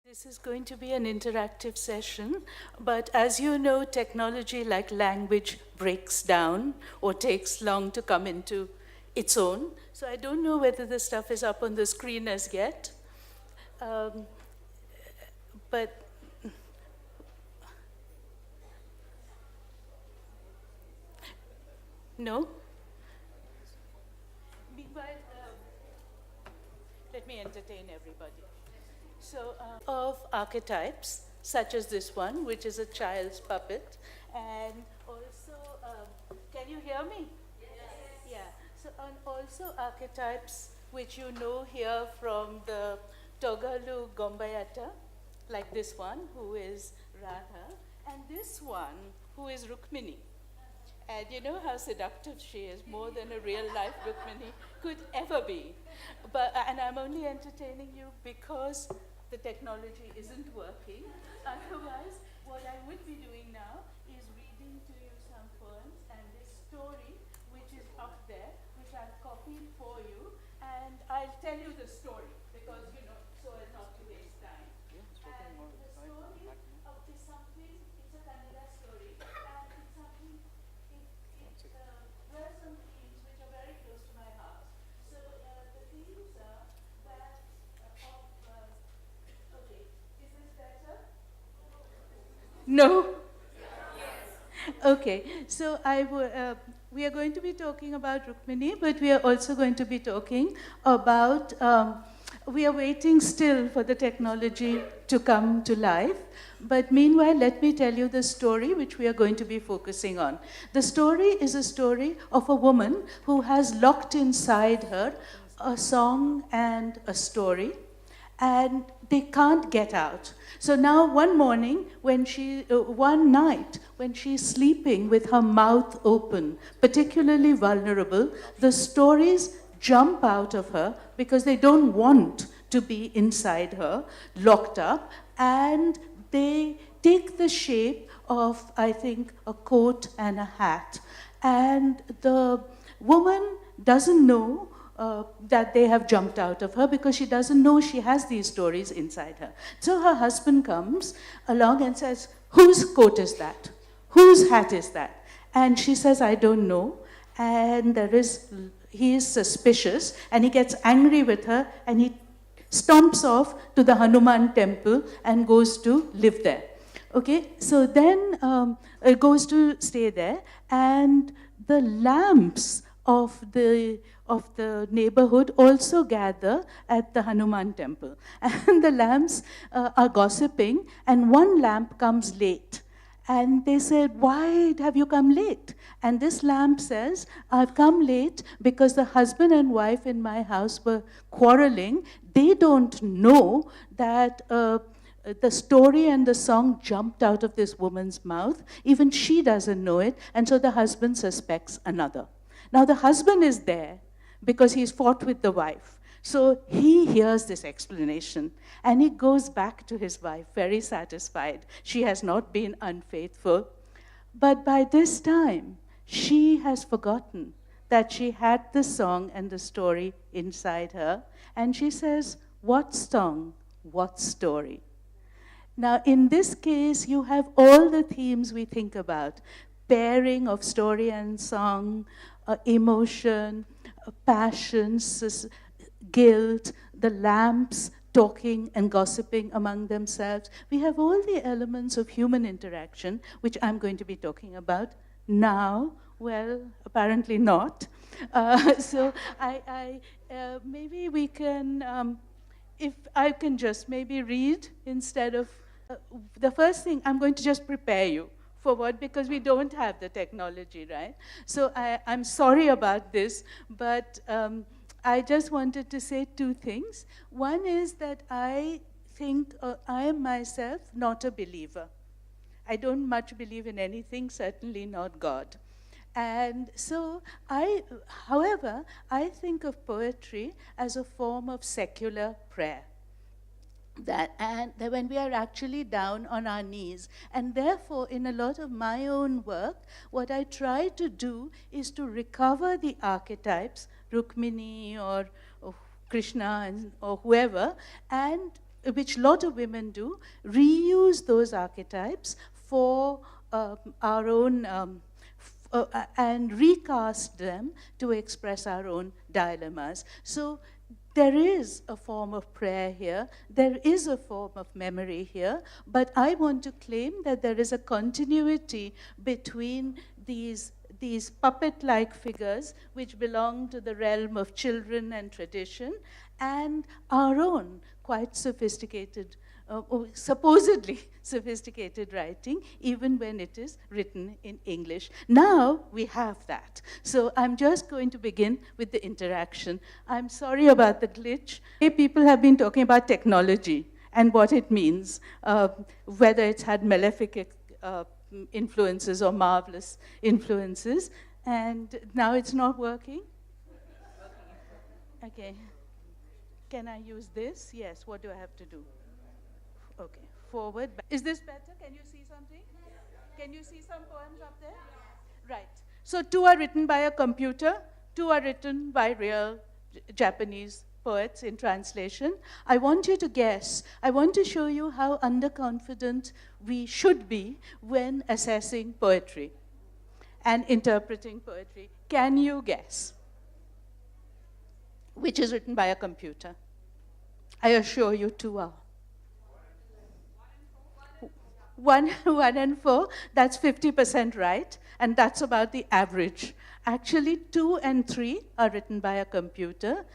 This is going to be an interactive session, but as you know, technology like language breaks down or takes long to come into its own. So I don't know whether the stuff is up on the screen as yet, but no? Meanwhile, let me entertain everybody. So, of archetypes, such as this one, which is a child's puppet, and also, can you hear me? Yes. Yeah. So, and also archetypes which you know here from the Togalu Gombayata, like this one, who is Radha, and this one, who is Rukmini. And you know how seductive she is, more than a real-life Rukmini could ever be. And I'm only entertaining you because the technology isn't working. Otherwise, what I would be doing now is reading to you some poems and this story, which is up there, which I've copied for you. And I'll tell you the story, because, so as not to waste time. And the story is something, it's a Kannada story, and it's something, there are some themes which are very close to my heart. So the themes are that okay, is this better? No? Okay, so we are going to be talking about Rukmini, but we are also going to be talking about, we are waiting still for the technology to come to life. But meanwhile, let me tell you the story which we are going to be focusing on. The story is a story of a woman who has locked inside her a song and a story, and they can't get out. So now one night, when she's sleeping with her mouth open, particularly vulnerable, the stories jump out of her because they don't want to be inside her, locked up, and they take the shape of, I think, a coat and a hat. And the woman doesn't know that they have jumped out of her because she doesn't know she has these stories inside her. So her husband comes along and says, "Whose coat is that? Whose hat is that?" And she says, "I don't know." And he is suspicious, and he gets angry with her, and he stomps off to the Hanuman temple and goes to live there. Okay, so then goes to stay there, and the lamps of the neighborhood also gather at the Hanuman temple. And the lamps are gossiping, and one lamp comes late. And they said, "Why have you come late?" And this lamp says, "I've come late because the husband and wife in my house were quarreling. They don't know that the story and the song jumped out of this woman's mouth. Even she doesn't know it, and so the husband suspects another." Now the husband is there because he's fought with the wife. So he hears this explanation, and he goes back to his wife very satisfied. She has not been unfaithful. But by this time, she has forgotten that she had the song and the story inside her, and she says, "What song? What story?" Now, in this case, you have all the themes we think about: pairing of story and song, emotion, passion, guilt, the lamps talking and gossiping among themselves. We have all the elements of human interaction, which I'm going to be talking about now. Well, apparently not. So maybe we can, if I can just maybe read instead of, the first thing, I'm going to just prepare you for what, because we don't have the technology, right? So I'm sorry about this, but I just wanted to say two things. One is that I think I am myself not a believer. I don't much believe in anything, certainly not God. And so however, I think of poetry as a form of secular prayer. That when we are actually down on our knees. And therefore, in a lot of my own work, what I try to do is to recover the archetypes, Rukmini or Krishna or whoever, and which a lot of women do, reuse those archetypes for our own, and recast them to express our own dilemmas. So there is a form of prayer here, there is a form of memory here, but I want to claim that there is a continuity between these puppet-like figures which belong to the realm of children and tradition, and our own quite sophisticated, or supposedly sophisticated writing, even when it is written in English. Now we have that. So I'm just going to begin with the interaction. I'm sorry about the glitch. People have been talking about technology and what it means, whether it's had malefic influences or marvelous influences, and now it's not working? Okay. Can I use this? Yes, what do I have to do? Okay, forward. Is this better? Can you see something? Can you see some poems up there? Right. So 2 are written by a computer, 2 are written by real Japanese poets in translation. I want you to guess. I want to show you how underconfident we should be when assessing poetry and interpreting poetry. Can you guess? Which is written by a computer? I assure you 2 are. 1 and 4, that's 50% right, and that's about the average. Actually, 2 and 3 are written by a computer,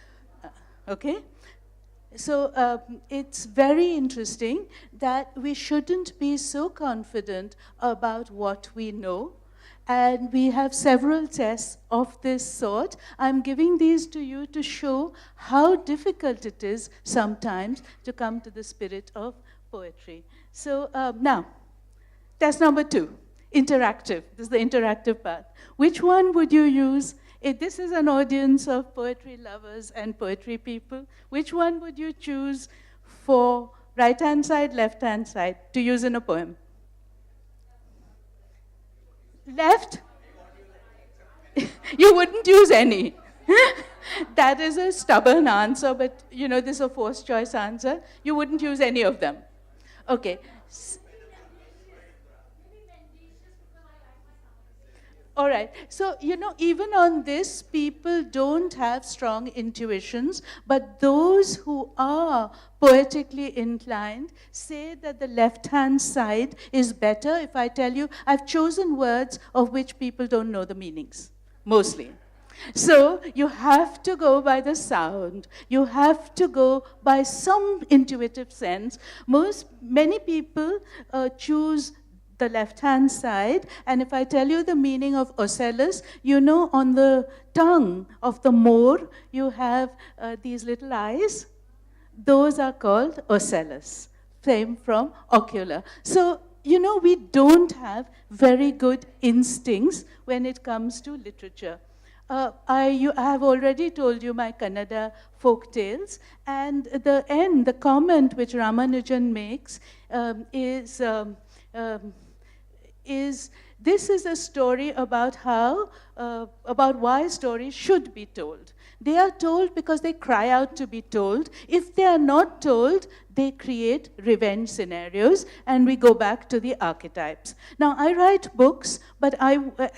okay? So it's very interesting that we shouldn't be so confident about what we know, and we have several tests of this sort. I'm giving these to you to show how difficult it is sometimes to come to the spirit of poetry. So now, test number 2, interactive. This is the interactive part. Which one would you use? If this is an audience of poetry lovers and poetry people, which one would you choose for right-hand side, left-hand side to use in a poem? Left? You wouldn't use any. That is a stubborn answer, but you know, this is a forced choice answer. You wouldn't use any of them. Okay. All right. So, you know, even on this, people don't have strong intuitions, but those who are poetically inclined say that the left-hand side is better. If I tell you, I've chosen words of which people don't know the meanings, mostly. So you have to go by the sound. You have to go by some intuitive sense. Many people choose the left-hand side, and if I tell you the meaning of ocellus, you know on the tongue of the Moor, you have these little eyes. Those are called ocellus, same from ocular. So, you know, we don't have very good instincts when it comes to literature. I have already told you my Kannada folk tales, and the comment which Ramanujan makes is this is a story about about why stories should be told. They are told because they cry out to be told. If they are not told, they create revenge scenarios, and we go back to the archetypes. Now, I write books,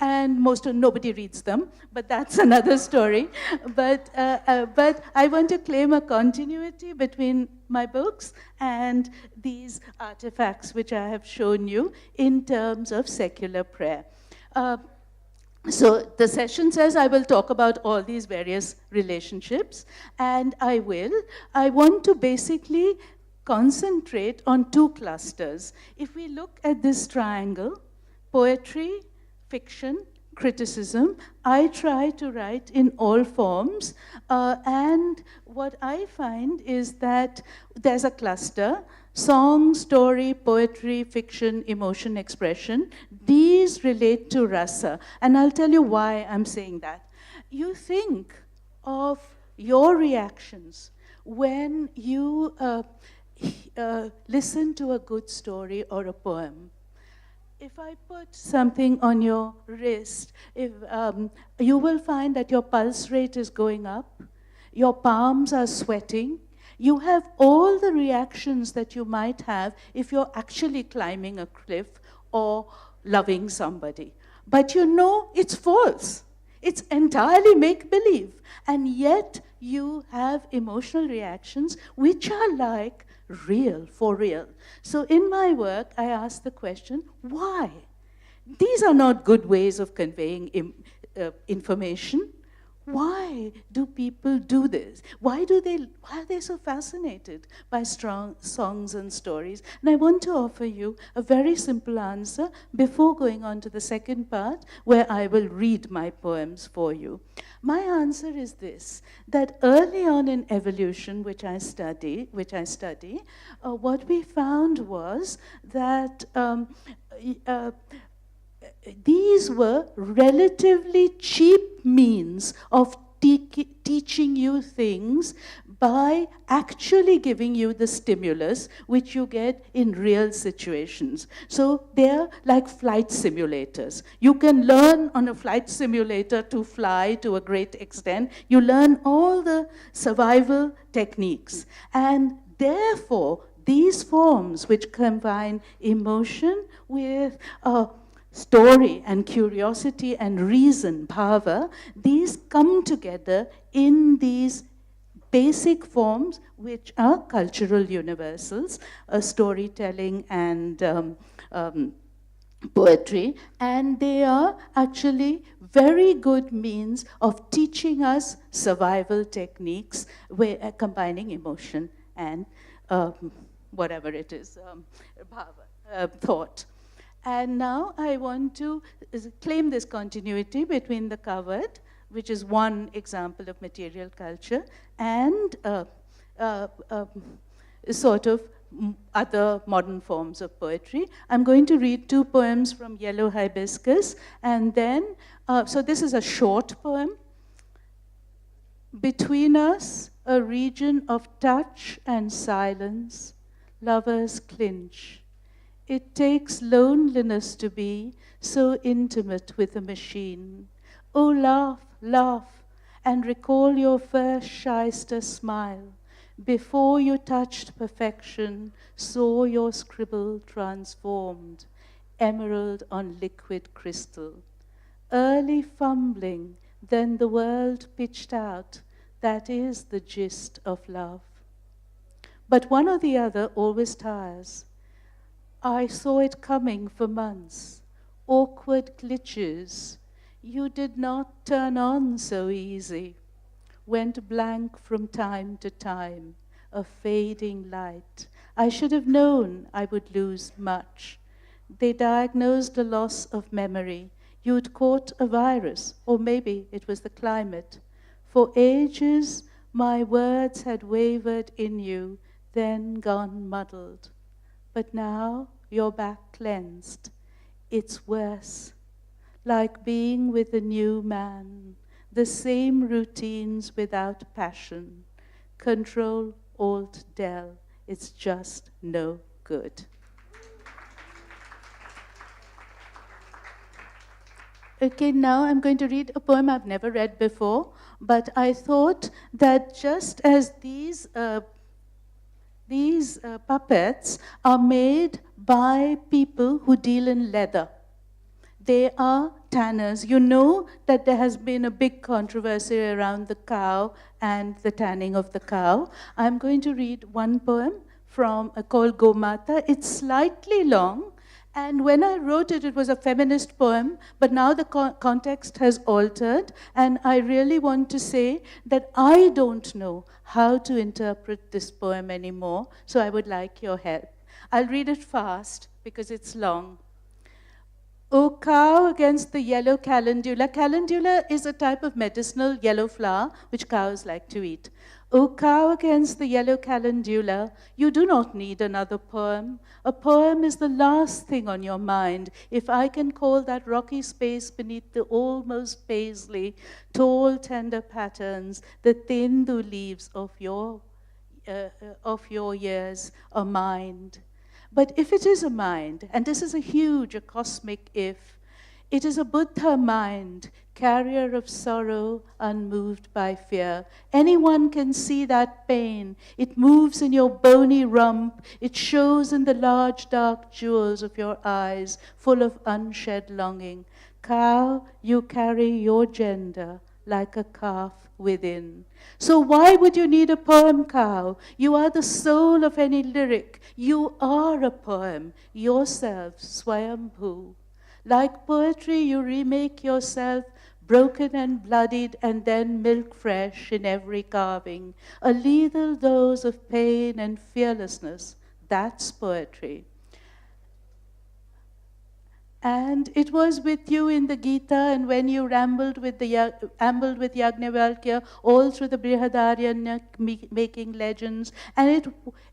and nobody reads them, but that's another story. But I want to claim a continuity between my books and these artifacts which I have shown you in terms of secular prayer. So the session says I will talk about all these various relationships, and I want to basically concentrate on 2 clusters. If we look at this triangle, poetry, fiction, criticism, I try to write in all forms, and what I find is that there's a cluster: song, story, poetry, fiction, emotion, expression. These relate to rasa, and I'll tell you why I'm saying that. You think of your reactions when you listen to a good story or a poem. If I put something on your wrist, you will find that your pulse rate is going up, your palms are sweating, You have all the reactions that you might have if you're actually climbing a cliff or loving somebody. But you know it's false. It's entirely make-believe. And yet you have emotional reactions which are like real, for real. So in my work, I ask the question, why? These are not good ways of conveying information. Why do people do this? Why are they so fascinated by strong songs and stories? And I want to offer you a very simple answer before going on to the second part, where I will read my poems for you. My answer is this, that early on in evolution, which I study, what we found was that these were relatively cheap means of teaching you things by actually giving you the stimulus which you get in real situations. So they're like flight simulators. You can learn on a flight simulator to fly to a great extent. You learn all the survival techniques. And therefore, these forms which combine emotion with story and curiosity and reason, bhava, these come together in these basic forms which are cultural universals, storytelling and poetry, and they are actually very good means of teaching us survival techniques, combining emotion and whatever it is, bhava, thought. And now I want to claim this continuity between the covered, which is one example of material culture, and sort of other modern forms of poetry. I'm going to read two poems from Yellow Hibiscus, and then, so this is a short poem. Between us, a region of touch and silence, lovers clinch. It takes loneliness to be so intimate with a machine. Oh, laugh, laugh, and recall your first shyster smile. Before you touched perfection, saw your scribble transformed, emerald on liquid crystal. Early fumbling, then the world pitched out. That is the gist of love. But one or the other always tires. I saw it coming for months. Awkward glitches. You did not turn on so easy. Went blank from time to time. A fading light. I should have known I would lose much. They diagnosed a loss of memory. You'd caught a virus, or maybe it was the climate. For ages, my words had wavered in you, then gone muddled. But now you're back cleansed. It's worse. Like being with a new man. The same routines without passion. Control, Alt, Del. It's just no good. Okay, now I'm going to read a poem I've never read before, but I thought that just as these puppets are made by people who deal in leather. They are tanners. You know that there has been a big controversy around the cow and the tanning of the cow. I'm going to read one poem called Gomata. It's slightly long, and when I wrote it, it was a feminist poem, but now the context has altered, and I really want to say that I don't know how to interpret this poem anymore, so I would like your help. I'll read it fast because it's long. O cow against the yellow calendula. Calendula is a type of medicinal yellow flower which cows like to eat. O cow against the yellow calendula, you do not need another poem. A poem is the last thing on your mind, if I can call that rocky space beneath the almost paisley, tall, tender patterns, the thindu leaves of your years, a mind. But if it is a mind, and this is a huge, a cosmic if, It is a Buddha mind, carrier of sorrow, unmoved by fear. Anyone can see that pain. It moves in your bony rump. It shows in the large dark jewels of your eyes, full of unshed longing. Cow, you carry your gender like a calf within. So why would you need a poem, cow? You are the soul of any lyric. You are a poem, yourself, Swayambhu. Like poetry, you remake yourself, broken and bloodied, and then milk fresh in every carving. A lethal dose of pain and fearlessness. That's poetry. And it was with you in the Gita, and when you ambled with Yajnavalkya all through the Brihadaranyaka, making legends, and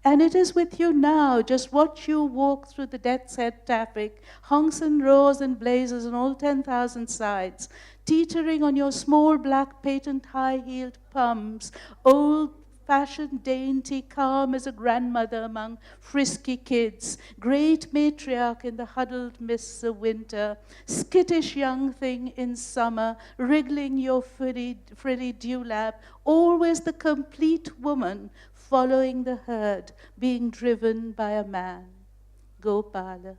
it is with you now. Just watch you walk through the death's head traffic, hunks and roars and blazes on all 10,000 sides, teetering on your small black patent high-heeled pumps, old-fashioned, dainty, calm as a grandmother among frisky kids, great matriarch in the huddled mists of winter, skittish young thing in summer, wriggling your frilly dewlap, always the complete woman, following the herd, being driven by a man. Gopala.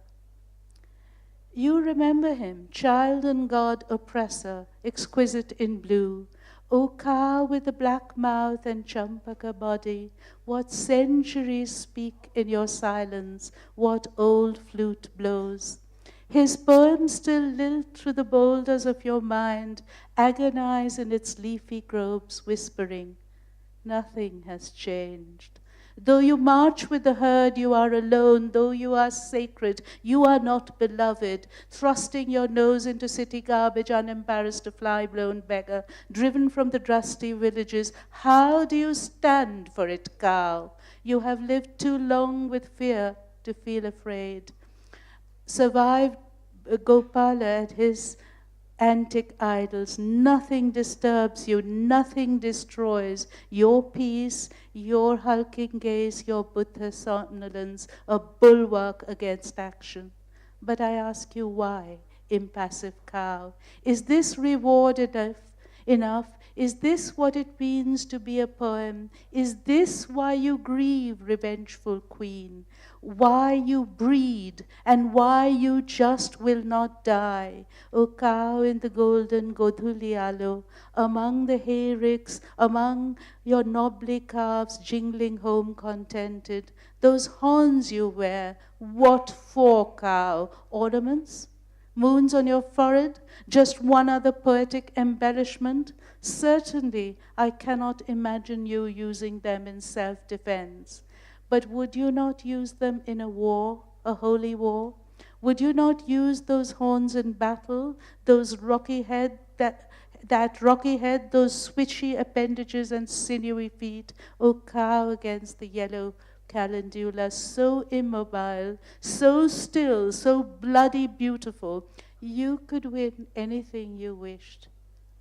You remember him, child and god oppressor, exquisite in blue. O cow with the black mouth and champaka body, what centuries speak in your silence, what old flute blows. His poems still lilt through the boulders of your mind, agonize in its leafy groves, whispering, nothing has changed. Though you march with the herd, you are alone. Though you are sacred, you are not beloved. Thrusting your nose into city garbage, unembarrassed, a fly-blown beggar, driven from the dusty villages, how do you stand for it, cow? You have lived too long with fear to feel afraid. Survived Gopala at his antic idols. Nothing disturbs you, nothing destroys your peace, your hulking gaze, your Buddha somnolence, a bulwark against action. But I ask you why, impassive cow? Is this reward enough? Is this what it means to be a poem? Is this why you grieve, revengeful queen? Why you breed, and why you just will not die? O cow in the golden Godhulialo, among the hayricks, among your knobly calves jingling home contented, those horns you wear, what for, cow? Ornaments? Moons on your forehead? Just one other poetic embellishment? Certainly, I cannot imagine you using them in self-defense. But would you not use them in a war, a holy war? Would you not use those horns in battle, those rocky head, that rocky head, those switchy appendages and sinewy feet, O cow against the yellow calendula, so immobile, so still, so bloody beautiful, you could win anything you wished.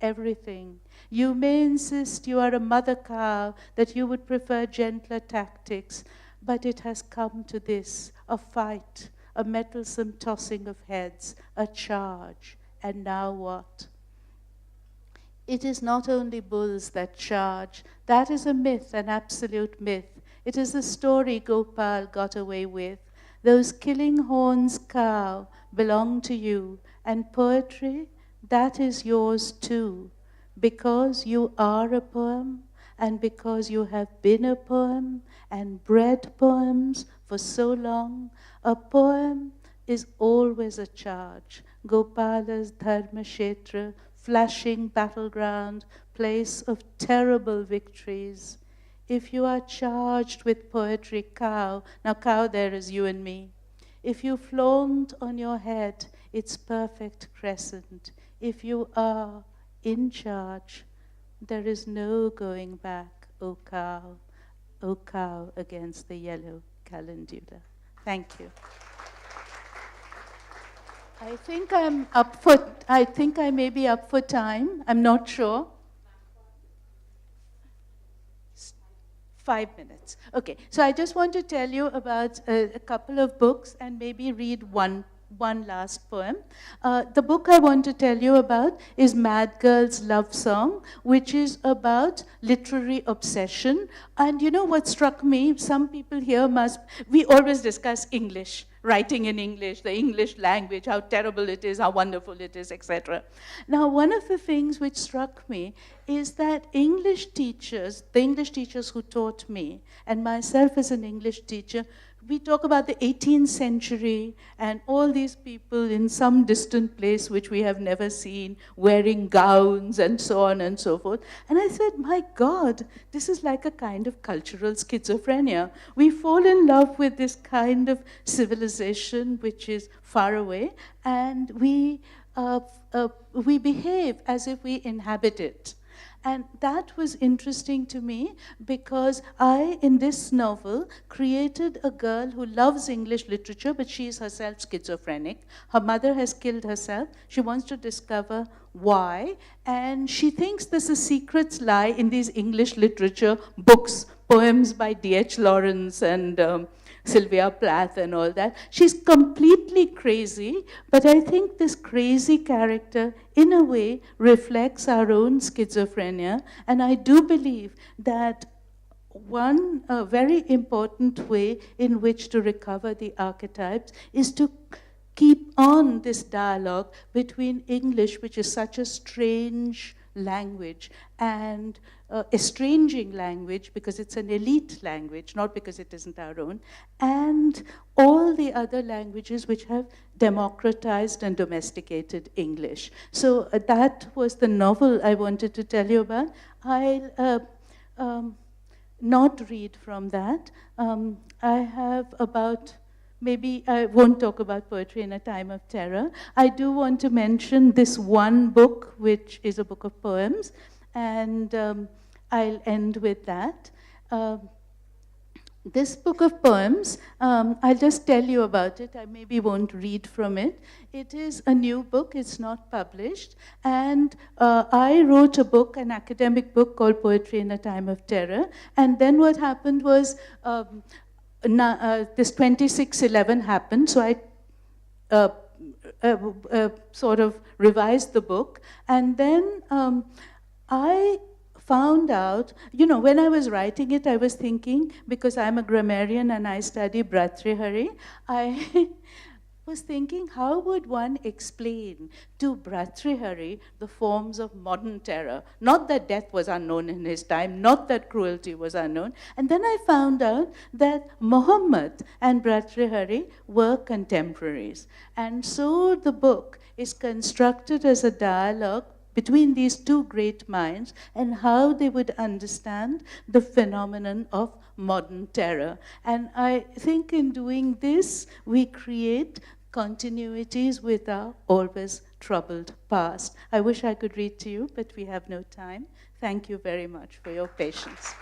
Everything. You may insist you are a mother cow, that you would prefer gentler tactics, but it has come to this, a fight, a mettlesome tossing of heads, a charge, and now what? It is not only bulls that charge. That is a myth, an absolute myth. It is the story Gopal got away with. Those killing horns, cow, belong to you, and poetry, that is yours too, because you are a poem, and because you have been a poem, and bred poems for so long. A poem is always a charge. Gopala's Dharmashetra, flashing battleground, place of terrible victories. If you are charged with poetry, cow, now cow there is you and me. If you flaunt on your head its perfect crescent, if you are in charge, there is no going back, O cow against the yellow calendula. Thank you. I think I may be up for time. I'm not sure. 5 minutes. Okay, so I just want to tell you about a couple of books and maybe read one one last poem. The book I want to tell you about is Mad Girl's Love Song, which is about literary obsession. And you know what struck me? Some people here we always discuss English, writing in English, the English language, how terrible it is, how wonderful it is, etc. Now, one of the things which struck me is that English teachers, the English teachers who taught me, and myself as an English teacher, we talk about the 18th century and all these people in some distant place which we have never seen, wearing gowns and so on and so forth. And I said, my God, this is like a kind of cultural schizophrenia. We fall in love with this kind of civilization which is far away, and we behave as if we inhabit it. And that was interesting to me because I, in this novel, created a girl who loves English literature, but she is herself schizophrenic. Her mother has killed herself. She wants to discover why. And she thinks there's a secrets lie in these English literature books, poems by D.H. Lawrence and Sylvia Plath and all that. She's completely crazy, but I think this crazy character, in a way, reflects our own schizophrenia. And I do believe that one very important way in which to recover the archetypes is to keep on this dialogue between English, which is such a strange language, and estranging language because it's an elite language, not because it isn't our own, and all the other languages which have democratized and domesticated English. So that was the novel I wanted to tell you about. I'll not read from that. I have about maybe I won't talk about poetry in a time of terror. I do want to mention this one book, which is a book of poems, and I'll end with that. This book of poems, I'll just tell you about it. I maybe won't read from it. It is a new book. It's not published. And I wrote a book, an academic book called Poetry in a Time of Terror. And then what happened was this 26/11 happened, so I sort of revised the book. And then I found out, you know, when I was writing it, I was thinking, because I'm a grammarian and I study Bhartrihari, I was thinking, how would one explain to Bhartrihari the forms of modern terror? Not that death was unknown in his time, not that cruelty was unknown. And then I found out that Muhammad and Bhartrihari were contemporaries. And so the book is constructed as a dialogue between these two great minds and how they would understand the phenomenon of modern terror. And I think in doing this, we create continuities with our always troubled past. I wish I could read to you, but we have no time. Thank you very much for your patience.